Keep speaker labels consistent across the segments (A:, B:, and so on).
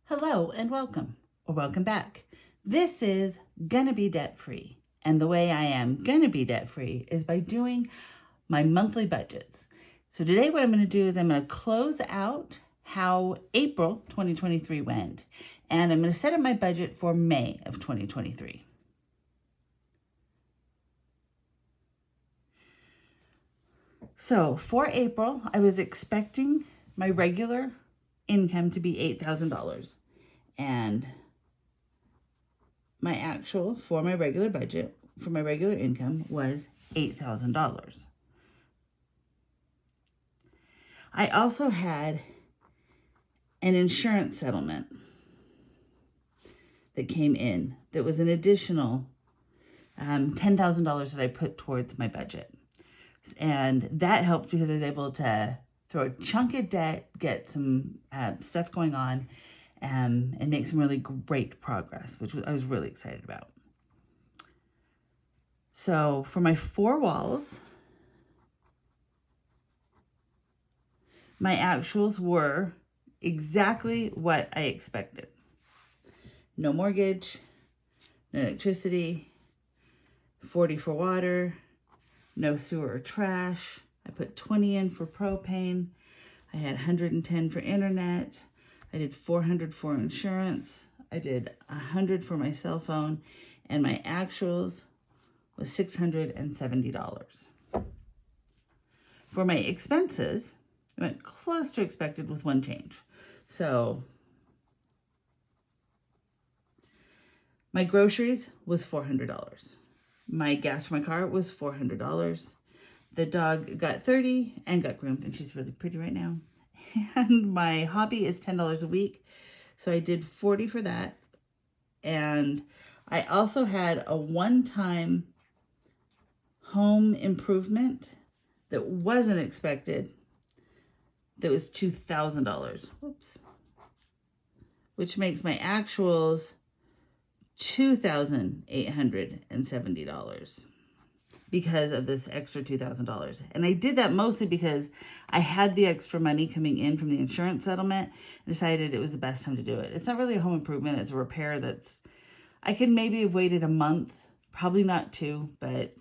A: Hello and welcome, or welcome back. This is Gonna Be Debt Free. And the way I am gonna be debt free is by doing my monthly budgets. So today what I'm gonna do is I'm gonna close out how April 2023 went. And I'm gonna set up my budget for May of 2023. So for April, I was expecting my regular income to be $8,000. And my actual for my regular budget, for my regular income, was $8,000. I also had an insurance settlement that came in that was an additional $10,000 that I put towards my budget. And that helped because I was able to throw a chunk of debt, get some stuff going on, and make some really great progress, which I was really excited about. So for my four walls, my actuals were exactly what I expected. No mortgage, no electricity, 40 for water, no sewer or trash. I put 20 in for propane. I had 110 for internet. I did 400 for insurance. I did 100 for my cell phone, and my actuals was $670. For my expenses, I went close to expected with one change. So my groceries was $400. My gas for my car was $400. The dog got 30 and got groomed, and she's really pretty right now. And my hobby is $10 a week. So I did 40 for that. And I also had a one-time home improvement that wasn't expected. That was $2,000. Whoops. Which makes my actuals $2,870 because of this extra $2,000. And I did that mostly because I had the extra money coming in from the insurance settlement and decided it was the best time to do it. It's not really a home improvement, it's a repair that's, I could maybe have waited a month, probably not two, but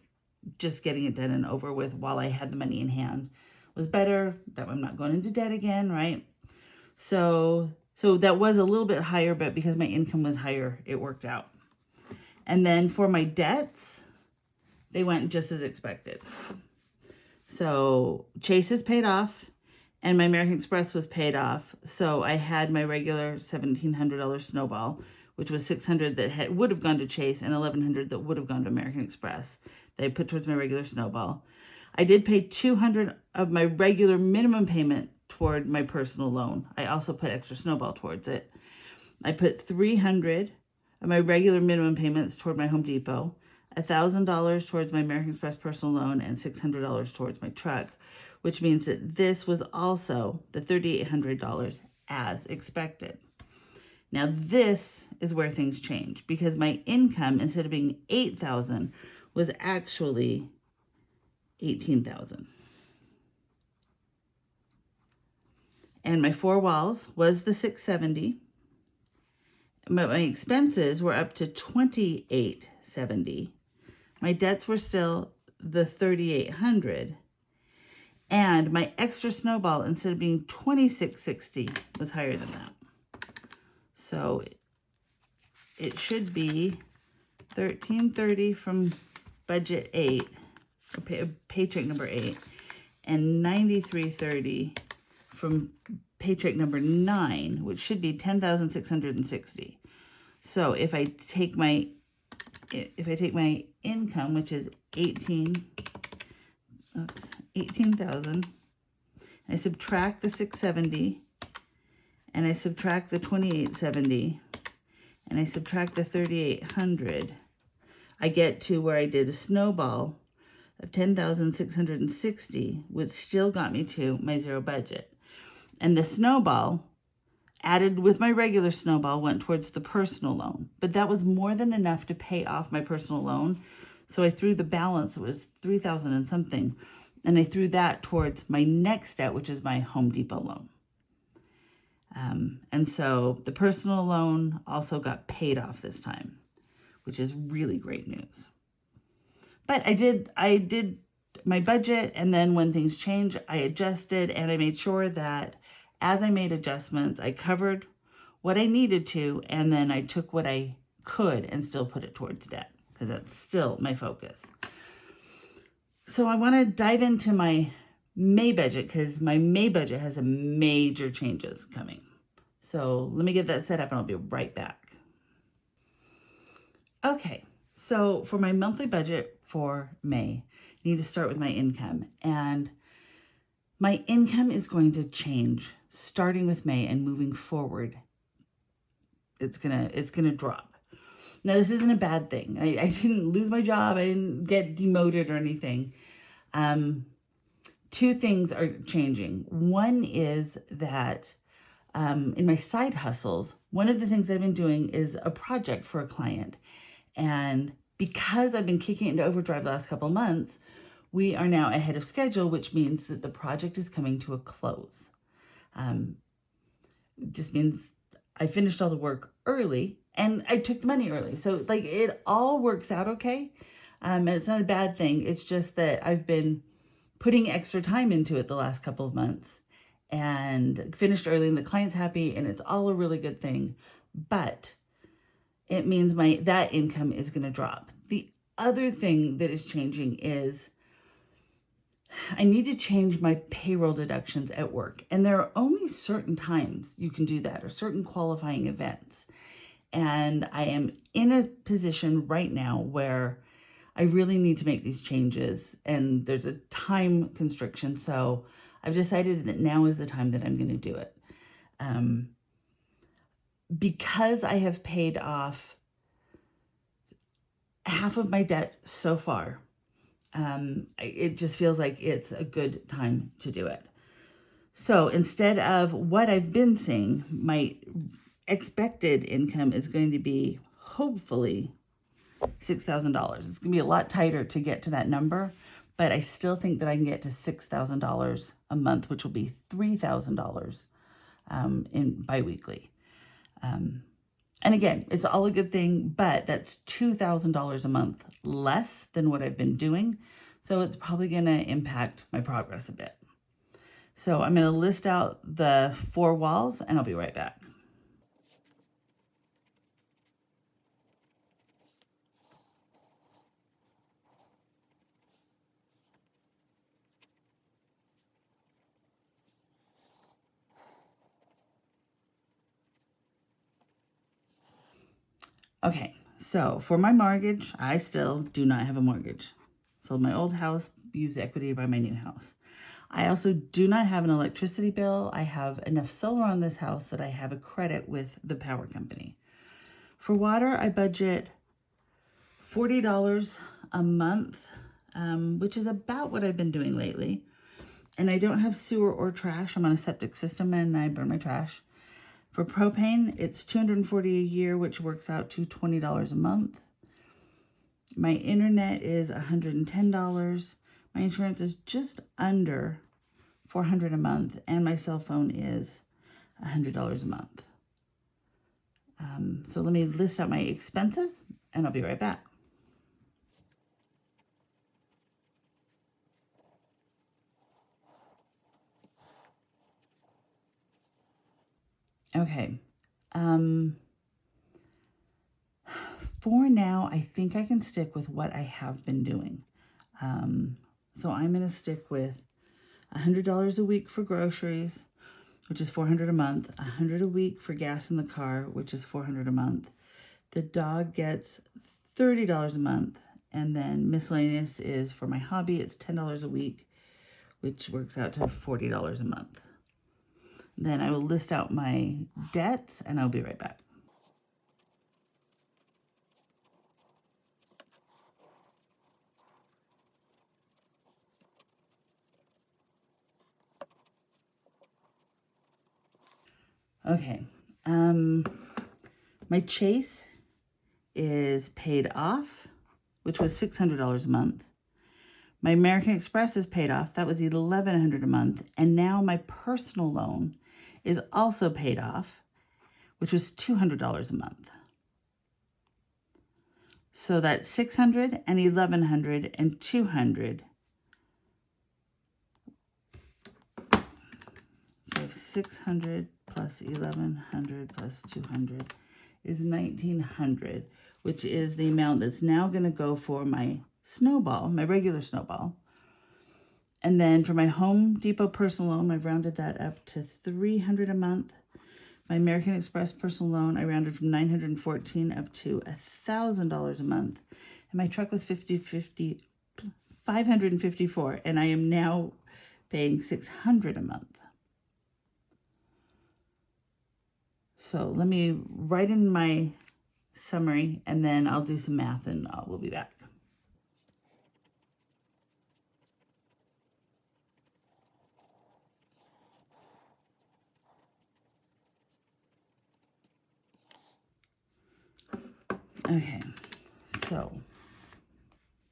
A: just getting it done and over with while I had the money in hand was better. That I'm not going into debt again, right? So that was a little bit higher, but because my income was higher, it worked out. And then for my debts, they went just as expected. So Chase is paid off and my American Express was paid off. So I had my regular $1,700 snowball, which was $600 that would have gone to Chase and $1,100 that would have gone to American Express that I put towards my regular snowball. I did pay $200 of my regular minimum payment toward my personal loan. I also put extra snowball towards it. I put $300 of my regular minimum payments toward my Home Depot, $1,000 towards my American Express personal loan, and $600 towards my truck, which means that this was also the $3,800 as expected. Now this is where things change because my income, instead of being $8,000, was actually $18,000. And my four walls was the $670. But my expenses were up to $2,870. My debts were still the $3,800. And my extra snowball, instead of being $2,660, was higher than that. So it should be $1,330 from budget 8, or paycheck number 8, and $93.30 from paycheck number 9, which should be $10,660. So if I take my income, which is 18,000, I subtract the 670, and I subtract the 2,870, and I subtract the 3,800, I get to where I did a snowball of 10,660, which still got me to my zero budget. And the snowball added with my regular snowball went towards the personal loan, but that was more than enough to pay off my personal loan. So I threw the balance, it was 3,000 and something, and I threw that towards my next debt, which is my Home Depot loan. And so the personal loan also got paid off this time, which is really great news. But I did my budget, and then when things change, I adjusted, and I made sure that as I made adjustments, I covered what I needed to, and then I took what I could and still put it towards debt, because that's still my focus. So I want to dive into my May budget, because my May budget has some major changes coming. So let me get that set up and I'll be right back. Okay, so for my monthly budget for May, I need to start with my income. And my income is going to change starting with May and moving forward. It's gonna drop. Now, this isn't a bad thing. I didn't lose my job. I didn't get demoted or anything. Two things are changing. One is that in my side hustles, one of the things I've been doing is a project for a client. And because I've been kicking it into overdrive the last couple of months, we are now ahead of schedule, which means that the project is coming to a close. It just means I finished all the work early and I took the money early. So like it all works out okay. And it's not a bad thing. It's just that I've been putting extra time into it the last couple of months and finished early, and the client's happy, and it's all a really good thing. But it means that income is going to drop. The other thing that is changing is I need to change my payroll deductions at work. And there are only certain times you can do that, or certain qualifying events. And I am in a position right now where I really need to make these changes, and there's a time constriction. So I've decided that now is the time that I'm going to do it. Because I have paid off half of my debt so far, it just feels like it's a good time to do it. So instead of what I've been seeing, my expected income is going to be hopefully $6,000. It's going to be a lot tighter to get to that number, but I still think that I can get to $6,000 a month, which will be $3,000 in biweekly. And again, it's all a good thing, but that's $2,000 a month less than what I've been doing. So it's probably going to impact my progress a bit. So I'm going to list out the 4 walls and I'll be right back. Okay, so for my mortgage, I still do not have a mortgage. Sold my old house, used the equity to buy my new house. I also do not have an electricity bill. I have enough solar on this house that I have a credit with the power company. For water, I budget $40 a month, which is about what I've been doing lately. And I don't have sewer or trash. I'm on a septic system and I burn my trash. For propane, it's $240 a year, which works out to $20 a month. My internet is $110. My insurance is just under $400 a month, and my cell phone is $100 a month. So let me list out my expenses, and I'll be right back. Okay. For now, I think I can stick with what I have been doing. So I'm going to stick with $100 a week for groceries, which is $400 a month, $100 a week for gas in the car, which is $400 a month. The dog gets $30 a month, and then miscellaneous is for my hobby. It's $10 a week, which works out to $40 a month. Then I will list out my debts, and I'll be right back. Okay, my Chase is paid off, which was $600 a month. My American Express is paid off. That was $1,100 a month. And now my personal loan is also paid off, which was $200 a month. So that's $600 and $1,100 and $200. So 600 plus 1,100 plus 200 is 1,900, which is the amount that's now going to go for my snowball, my regular snowball. And then for my Home Depot personal loan, I've rounded that up to $300 a month. My American Express personal loan, I rounded from $914 up to $1,000 a month. And my truck was $554, and I am now paying $600 a month. So let me write in my summary, and then I'll do some math, and we'll be back. Okay, so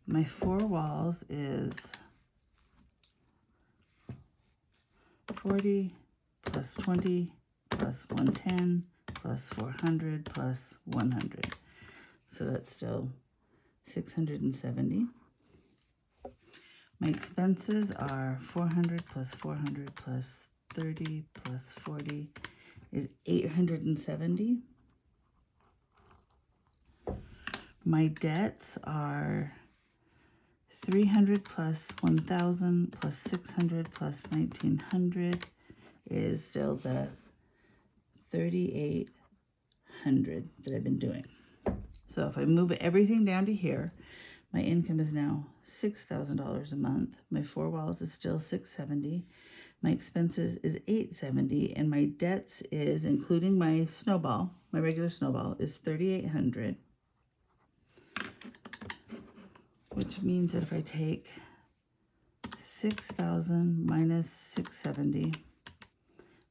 A: my 4 walls is 40 plus 20 plus 110 plus 400 plus 100. So that's still 670. My expenses are 400 plus 400 plus 30 plus 40 is 870. My debts are 300 plus 1,000 plus 600 plus 1,900 is still the 3,800 that I've been doing. So if I move everything down to here, my income is now $6,000 a month. My 4 walls is still 670. My expenses is 870, and my debts is, including my snowball, my regular snowball, is 3,800. Which means that if I take 6,000 minus 670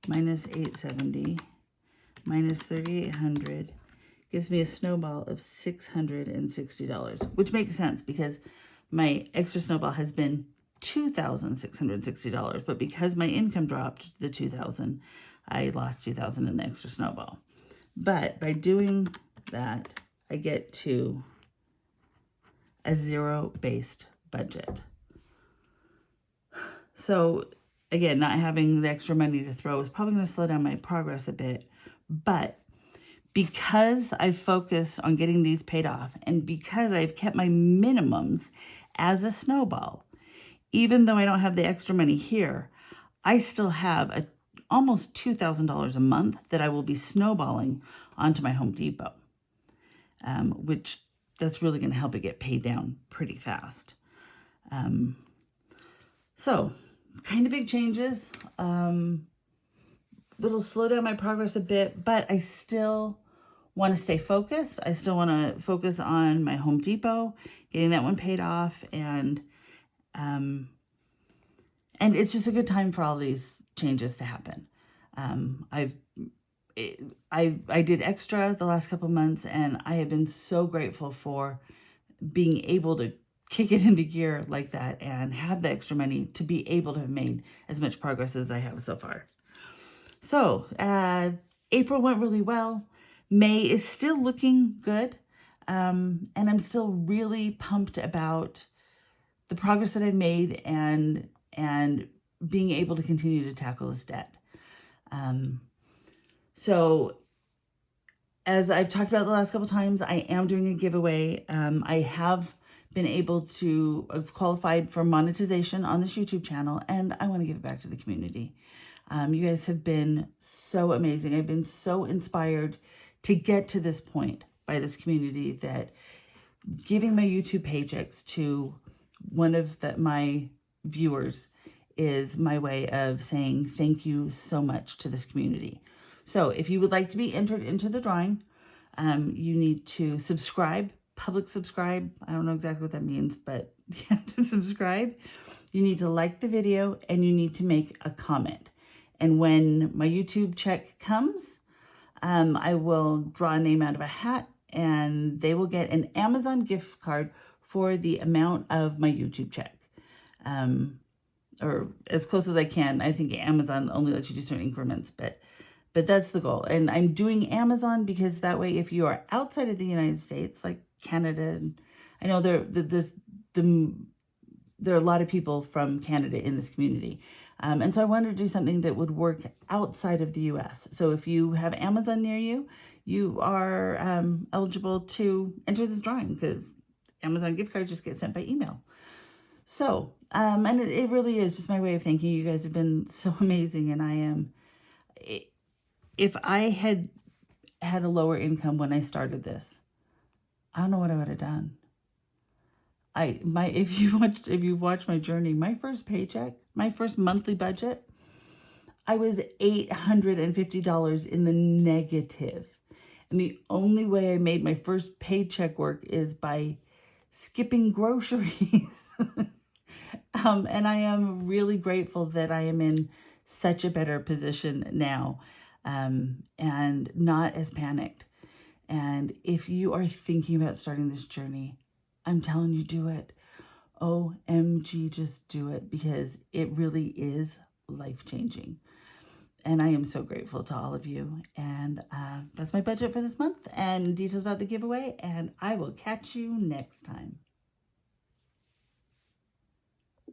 A: minus 870 minus 3,800 gives me a snowball of $660, which makes sense because my extra snowball has been $2,660, but because my income dropped the $2,000, I lost $2,000 in the extra snowball. But by doing that, I get to a zero-based budget. So again, not having the extra money to throw is probably going to slow down my progress a bit, but because I focus on getting these paid off and because I've kept my minimums as a snowball, even though I don't have the extra money here, I still have almost $2,000 a month that I will be snowballing onto my Home Depot, which that's really going to help it get paid down pretty fast. So kind of big changes. It'll slow down my progress a bit, but I still want to stay focused. I still want to focus on my Home Depot, getting that one paid off, and it's just a good time for all these changes to happen. I did extra the last couple months, and I have been so grateful for being able to kick it into gear like that and have the extra money to be able to have made as much progress as I have so far. So April went really well. May is still looking good, and I'm still really pumped about the progress that I've made and being able to continue to tackle this debt. So as I've talked about the last couple times, I am doing a giveaway. I have been able to, I've qualified for monetization on this YouTube channel, and I want to give it back to the community. You guys have been so amazing. I've been so inspired to get to this point by this community that giving my YouTube paychecks to one of my viewers is my way of saying thank you so much to this community. So if you would like to be entered into the drawing, you need to subscribe, public subscribe. I don't know exactly what that means, but you have to subscribe. You need to like the video, and you need to make a comment. And when my YouTube check comes, I will draw a name out of a hat, and they will get an Amazon gift card for the amount of my YouTube check. Or as close as I can. I think Amazon only lets you do certain increments, but But that's the goal. And I'm doing Amazon because that way, if you are outside of the United States, like Canada, and I know there are a lot of people from Canada in this community. And so I wanted to do something that would work outside of the US. So if you have Amazon near you, you are eligible to enter this drawing because Amazon gift cards just get sent by email. So, and it really is just my way of thanking you. You guys have been so amazing. And if I had a lower income when I started this, I don't know what I would have done. If you watch my journey, my first paycheck, my first monthly budget, I was $850 in the negative. And the only way I made my first paycheck work is by skipping groceries. And I am really grateful that I am in such a better position now, and not as panicked. And if you are thinking about starting this journey, I'm telling you, do it. OMG, just do it, because it really is life-changing. And I am so grateful to all of you. And that's my budget for this month and details about the giveaway. And I will catch you next time.